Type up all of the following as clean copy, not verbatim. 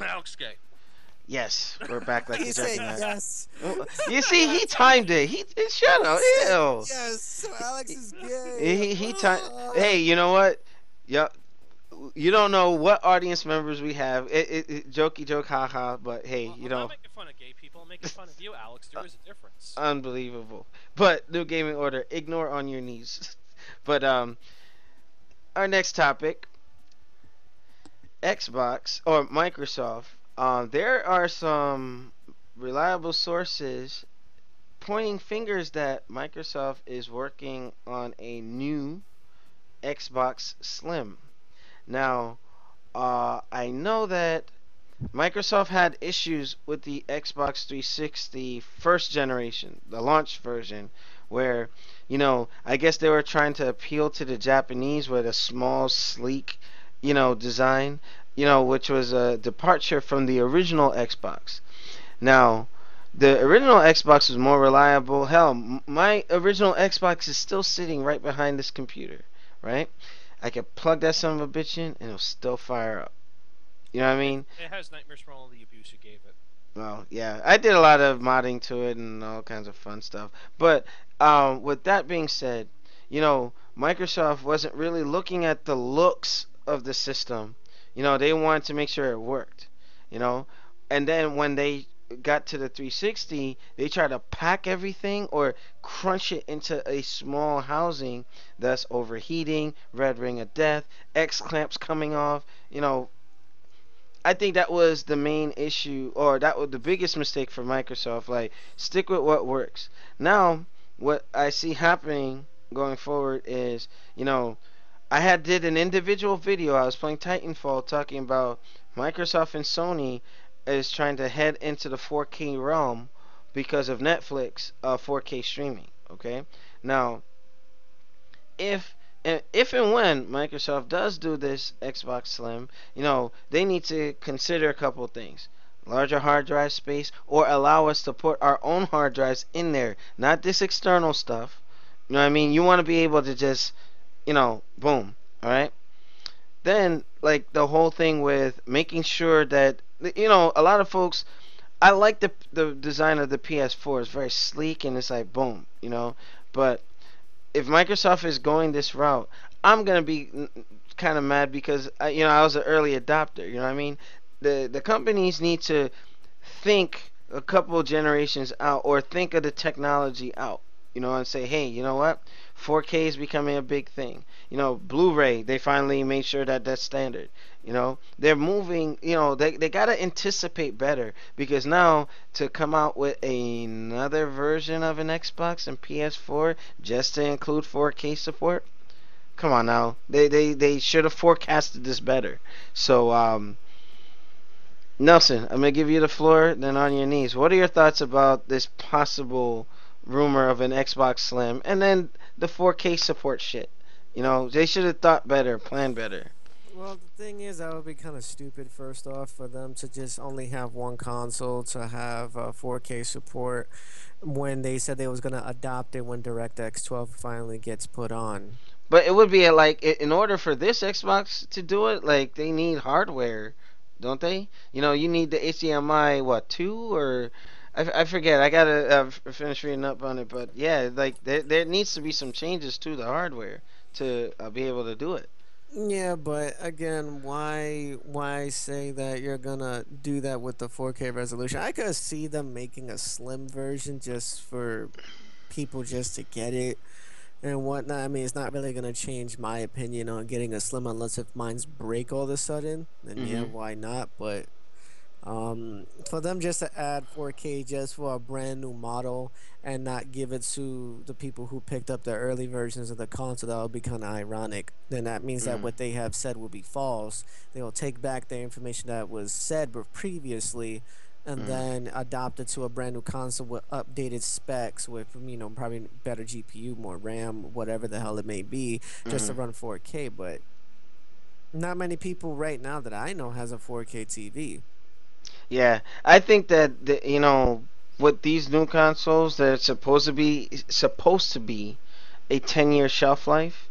Alex gay. Yes, we're back like He the said Jackie Man. yes. You see, he timed it. He shut He up. said Ew. yes. So Alex is gay. He timed. Hey, you know what? Yeah, you don't know what audience members we have. Jokey joke, haha. But hey, Well, you I'm not know, making fun of gay people. I'm making fun of you, Alex. There is a difference. unbelievable. But new gaming order. Ignore on your knees. But our next topic, Xbox or Microsoft. There are some reliable sources pointing fingers that Microsoft is working on a new Xbox Slim. Now, I know that Microsoft had issues with the Xbox 360 first generation, the launch version, where, I guess they were trying to appeal to the Japanese with a small, sleek, design, which was a departure from the original Xbox. Now, the original Xbox was more reliable. Hell, my original Xbox is still sitting right behind this computer, right? I can plug that son of a bitch in and it'll still fire up. You know what I mean? It has nightmares from all the abuse you gave it. Well, yeah, I did a lot of modding to it and all kinds of fun stuff. But with that being said, Microsoft wasn't really looking at the looks of the system. They wanted to make sure it worked. You know, and then when they got to the 360, they tried to pack everything or crunch it into a small housing, thus overheating, red ring of death, X clamps coming off. I think that was the main issue, or that was the biggest mistake for Microsoft. Like, stick with what works. Now, what I see happening going forward is, I had did an individual video. I was playing Titanfall, talking about Microsoft and Sony is trying to head into the 4K realm because of Netflix 4K streaming. Okay, now if if and when Microsoft does do this Xbox Slim, they need to consider a couple of things. Larger hard drive space, or allow us to put our own hard drives in there, not this external stuff. You know what I mean? You want to be able to just, boom, all right? Then, like, the whole thing with making sure that, a lot of folks, I like the design of the PS4. It's very sleek and it's like, boom, but if Microsoft is going this route, I'm gonna be kind of mad because I was an early adopter. You know what I mean? The companies need to think a couple generations out, or think of the technology out. And say, hey, you know what? 4K is becoming a big thing. Blu-ray, they finally made sure that that's standard. They're moving. They gotta anticipate better, because now to come out with another version of an Xbox and PS4 just to include 4K support. Come on now, they should have forecasted this better. So Nelson, I'm gonna give you the floor. Then on your knees, what are your thoughts about this possible rumor of an Xbox Slim, and then the 4K support shit? They should have thought better, planned better. Well, the thing is, that would be kind of stupid, first off, for them to just only have one console to have 4K support when they said they was going to adopt it when DirectX 12 finally gets put on. But it would be like, in order for this Xbox to do it, like, they need hardware, don't they? You need the HDMI, what, 2 or I forget. I gotta finish reading up on it, but yeah, like there needs to be some changes to the hardware to be able to do it. Yeah, but again, why say that you're gonna do that with the 4K resolution? I could see them making a slim version just for people just to get it and whatnot. I mean, it's not really gonna change my opinion on getting a slim unless if mine's break all of a sudden. Then yeah, Hmm. why not? But for them just to add 4K just for a brand new model and not give it to the people who picked up the early versions of the console, that would be kind of ironic. Then that means that Hmm. what they have said will be false. They will take back the information that was said previously and Hmm. then adopt it to a brand new console with updated specs with probably better GPU, more RAM, whatever the hell it may be, just to Hmm. run 4K. But not many people right now that I know has a 4K TV. Yeah, I think that with these new consoles, that it's supposed to be a 10-year shelf life.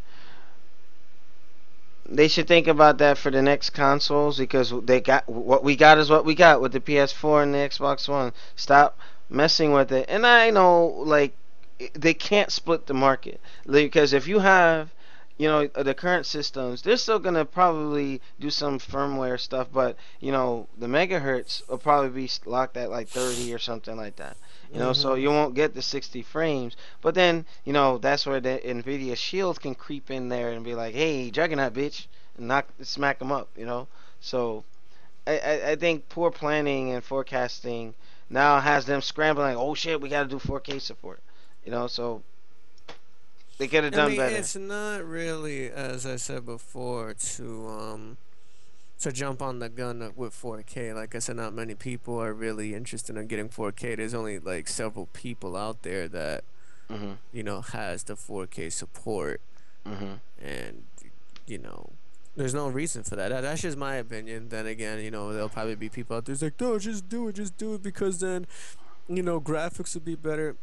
They should think about that for the next consoles because they got what we got is what we got with the PS4 and the Xbox One. Stop messing with it. And I know like they can't split the market because if you have the current systems, they're still gonna probably do some firmware stuff, but the megahertz will probably be locked at like 30 or something like that. So Mhm. you won't get the 60 frames. But then that's where the Nvidia Shield can creep in there and be like, "Hey, Juggernaut, bitch," and smack them up. So I think poor planning and forecasting now has them scrambling. Like, oh shit, we got to do 4K support. So they could have I done mean, better. it's not really, as I said before, to jump on the gun with 4K. Like I said, not many people are really interested in getting 4K. There's only like several people out there that Mhm. has the 4K support, Mhm. and you know, there's no reason for that. That's just my opinion. Then again, there'll probably be people out there who's like, no, just do it because then graphics will be better.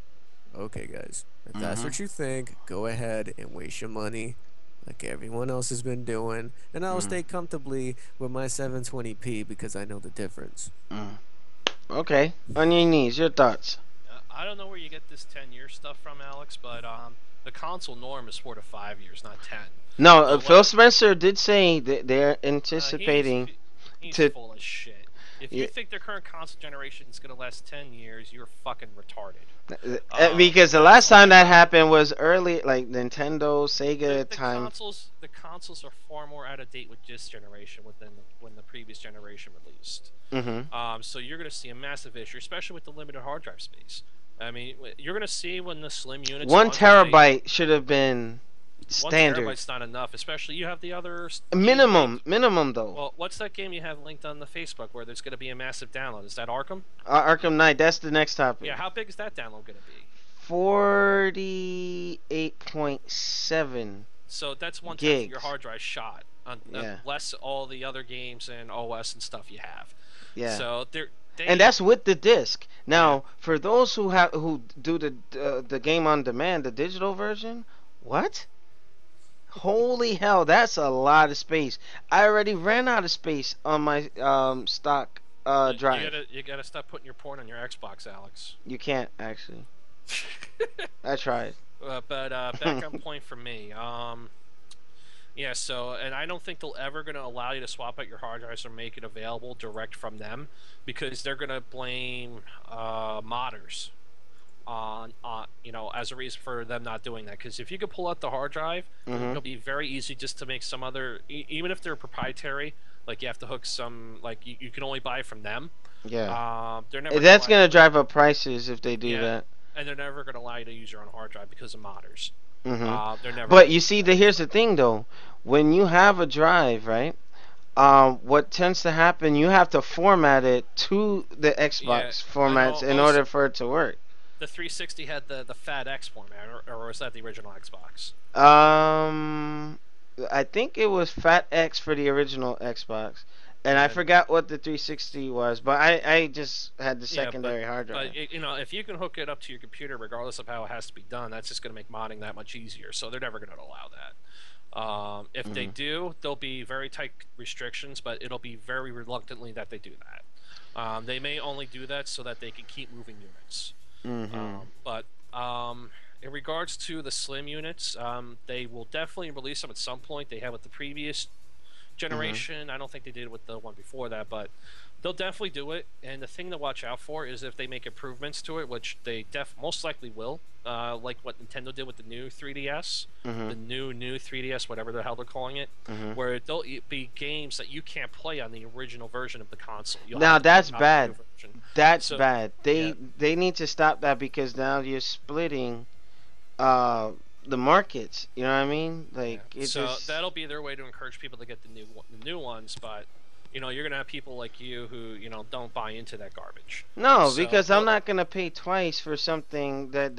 Okay, guys, if that's Mhm. what you think, go ahead and waste your money like everyone else has been doing, and I'll Mhm. stay comfortably with my 720p because I know the difference. Mhm. Okay. On your knees. Your thoughts. I don't know where you get this 10-year stuff from, Alex, but the console norm is 4 to 5 years, not 10. No, So Phil what? Spencer did say that they're Uh, he's anticipating he's to. full of shit. If you Yeah, think their current console generation is gonna last 10 years, you're fucking retarded. because the That's last all time I that got. happened was early, like Nintendo, Sega time. The consoles are far more out of date with this generation than when the previous generation released. Mhm. So you're going to see a massive issue, especially with the limited hard drive space. I mean, you're going to see when the slim units One launch, which they terabyte should have been 1 terabyte's standard. not enough. Especially you have the other game Minimum, linked. minimum though. Well, what's that game you have linked on the Facebook where there's going to be a massive download? Is that Arkham? Arkham Knight. That's the next topic. Yeah. How big is that download going to be? 48.7 So that's 1/10 of your gigs. hard drive shot, Yeah, less all the other games and OS and stuff you have. yeah. So And they that's with the disc. yeah. Now, for those who do the game on demand, the digital version, what? Holy hell, that's a lot of space. I already ran out of space on my stock drive. You gotta stop putting your porn on your Xbox, Alex. You can't actually. I tried. But back on point for me. Yeah. So, and I don't think they're ever gonna allow you to swap out your hard drives or make it available direct from them, because they're gonna blame modders on as a reason for them not doing that. Because if you could pull out the hard drive, Mhm. it'll be very easy just to make some other, even if they're proprietary. Like you have to hook some, like you can only buy from them. Yeah. They're never gonna That's allow you gonna to, drive up prices if they do yeah, that. and they're never gonna allow you to use your own hard drive because of modders. Mhm. They're never But gonna you do see, that. here's the thing though. When you have a drive, right? What tends to happen, you have to format it to the Yeah, Xbox I formats know in most. order for it to work. The 360 had the Fat X format, or was that the original Xbox? Um, I think it was Fat X for the original Xbox, and I Yeah, forgot what the 360 was, but I just had the yeah, secondary hard drive. if you can hook it up to your computer, regardless of how it has to be done, that's just going to make modding that much easier. So they're never going to allow that. If they Mhm. do, there'll be very tight restrictions, but it'll be very reluctantly that they do that. They may only do that so that they can keep moving units. Mhm. But in regards to the slim units, they will definitely release them at some point. They have with the previous Mhm. generation. I don't think they did it with the one before that, but they'll definitely do it. And the thing to watch out for is if they make improvements to it, which they most likely will, like what Nintendo did with the new 3DS, the Mhm. new 3DS, whatever the hell they're calling it, Mhm. where there'll be games that you can't play on the original version of the console. You'll have Now to play that's it on the new bad. version. That's So bad. yeah, They need to stop that because now you're splitting uh the markets. You know what I mean? yeah. Like it So just. that'll be their way to encourage people to get the new ones, but you're gonna have people like you who don't buy into that garbage. No, So because I'm not gonna pay twice for something that.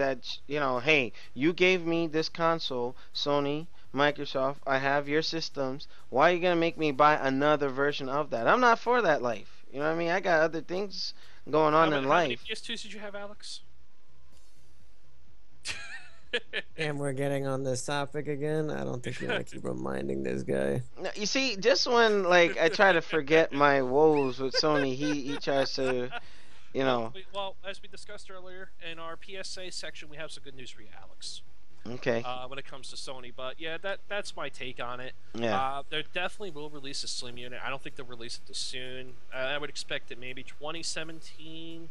Hey, you gave me this console, Sony, Microsoft. I have your systems. Why are you gonna make me buy another version of that? I'm not for that life. You know what I mean? I got other things going on in how many life. PS2s did you have, Alex? And we're getting on this topic again. I don't think you want to keep reminding this guy. No, you see, just when like I try to forget my woes with Sony, he tries to, you know. Well, as we discussed earlier in our PSA section, we have some good news for you, Alex. Okay. When it comes to Sony. But yeah, that's my take on it. Yeah. They definitely will release a Slim unit. I don't think they'll release it too soon. I would expect it maybe 2017,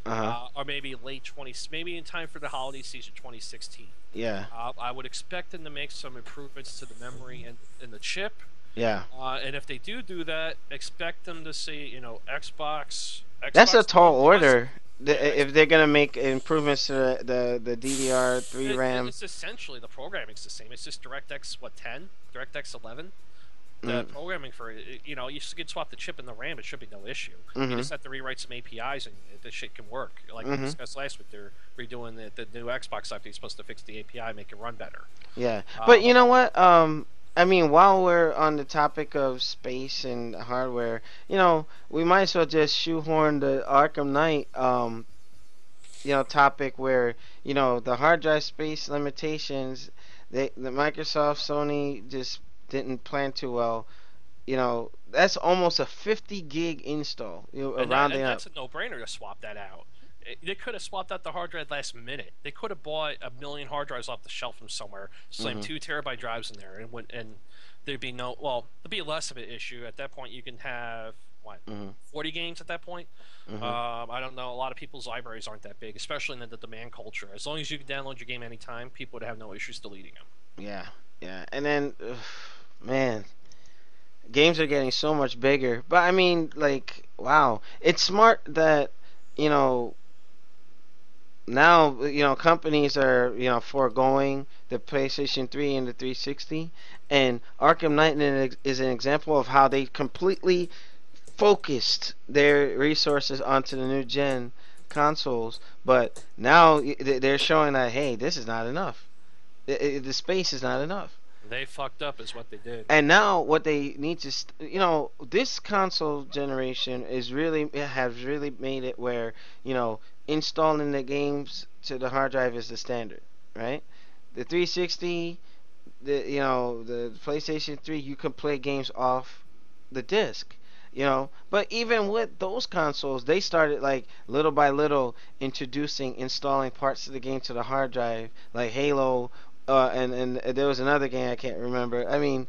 Uh-huh. or maybe late 20, maybe in time for the holiday season 2016. Yeah. I would expect them to make some improvements to the memory and the chip. Yeah. And if they do that, expect them to see That's a Xbox tall One Plus. order. Yeah, If they're gonna make improvements to the DDR3 RAM. it's essentially the programming's the same. It's just DirectX 10, DirectX 11. The programming for it, you could swap the chip and the RAM. It should be no issue. You just have to rewrite some APIs and the shit can work. Like we discussed last week, they're redoing the new Xbox update. Is supposed to fix the API, make it run better. Yeah. But you know what? I mean, while we're on the topic of space and hardware, we might as well just shoehorn the Arkham Knight, topic where, the hard drive space limitations, the Microsoft, Sony just didn't plan too well. That's almost a 50 gig install, rounding up. That's a no-brainer to swap that out. They could have swapped out the hard drive last minute. They could have bought a million hard drives off the shelf from somewhere, slammed 2 terabyte drives in there, and there'd be there'd be less of an issue. At that point, you can have 40 games at that point. I don't know. A lot of people's libraries aren't that big, especially in the demand culture. As long as you can download your game anytime, people would have no issues deleting them. Yeah, yeah, and then, man, games are getting so much bigger. But I mean, like, wow, it's smart that you know now companies are foregoing the PlayStation 3 and the 360, and Arkham Knight is an example of how they completely focused their resources onto the new gen consoles. But now they're showing that, hey, this is not enough. The space is not enough. They fucked up is what they did. And now what they need to, this console generation has really made it where, installing the games to the hard drive is the standard, right? The 360, the PlayStation 3, you can play games off the disc. But even with those consoles, they started like little by little installing parts of the game to the hard drive, like Halo, and there was another game I can't remember. I mean,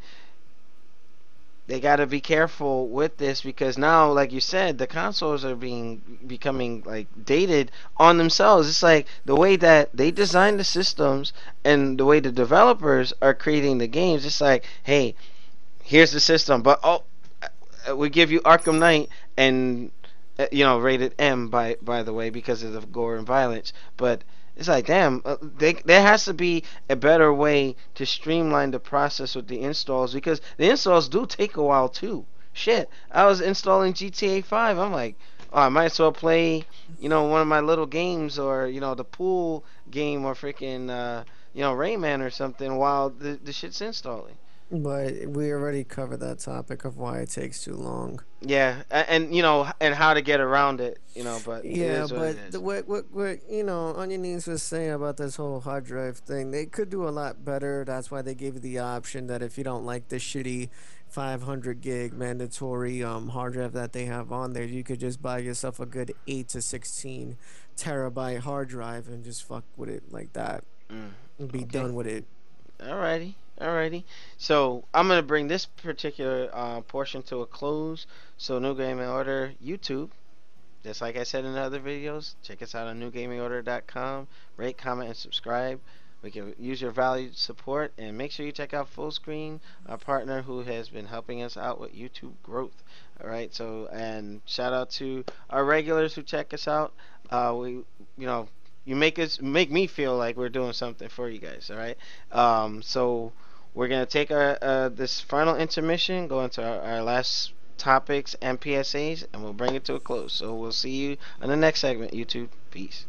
they got to be careful with this because now, like you said, the consoles are becoming like dated on themselves. It's like the way that they design the systems and the way the developers are creating the games. It's like, hey, here's the system, but we give you Arkham Knight and rated M by the way because of the gore and violence. But it's like, damn, there has to be a better way to streamline the process with the installs because the installs do take a while too. Shit, I was installing GTA 5. I'm like, oh, I might as well play, one of my little games or the pool game or freaking Rayman or something while the shit's installing. But we already covered that topic of why it takes too long. Yeah, and how to get around it, but Yeah, it is what but it is. what Onionies was saying about this whole hard drive thing, they could do a lot better. That's why they gave you the option that if you don't like the shitty 500 gig mandatory hard drive that they have on there, you could just buy yourself a good 8 to 16 terabyte hard drive and just fuck with it like that and be Okay. done with it. Alrighty. So I'm gonna bring this particular portion to a close. So New Gaming Order YouTube, just like I said in the other videos, check us out on newgamingorder.com. Rate, comment, and subscribe. We can use your valued support, and make sure you check out Full Screen, our partner who has been helping us out with YouTube growth. All right. So and shout out to our regulars who check us out. You make me feel like we're doing something for you guys. All right. So we're gonna take our this final intermission, go into our last topics and PSAs, and we'll bring it to a close. So we'll see you on the next segment. YouTube, peace.